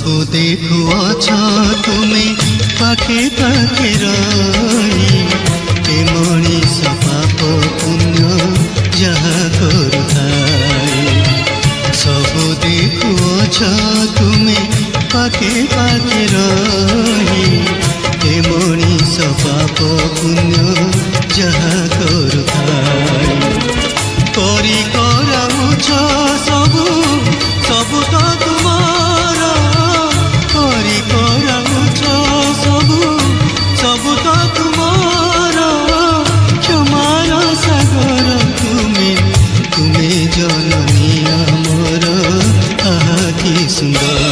ସବୁ ଦେଖୁଅଛ ତୁମେ ପାଖେ ପାଖେ ରହି ଏ ମଣିଷ ପାପ ପୁଣ୍ୟ ଯାହା କରୁଥାଏ। ସବୁ ଦେଖୁଅଛ ତୁମେ ପାଖେ ପାଖେ ରହି ଏ ମଣିଷ ପାପ ପୁଣ୍ୟ ଯାହା କରୁଥାଏ। କରି କରାଉଛ ସବୁ ସବୁ ତ ତୁମର, କରି କରାଉଛ ସବୁ ସବୁ ତ ତୁମର। କ୍ଷମାର ସାଗର ତୁମେ ଜନନୀ ଆମର, ଆହା କି ସୁନ୍ଦର।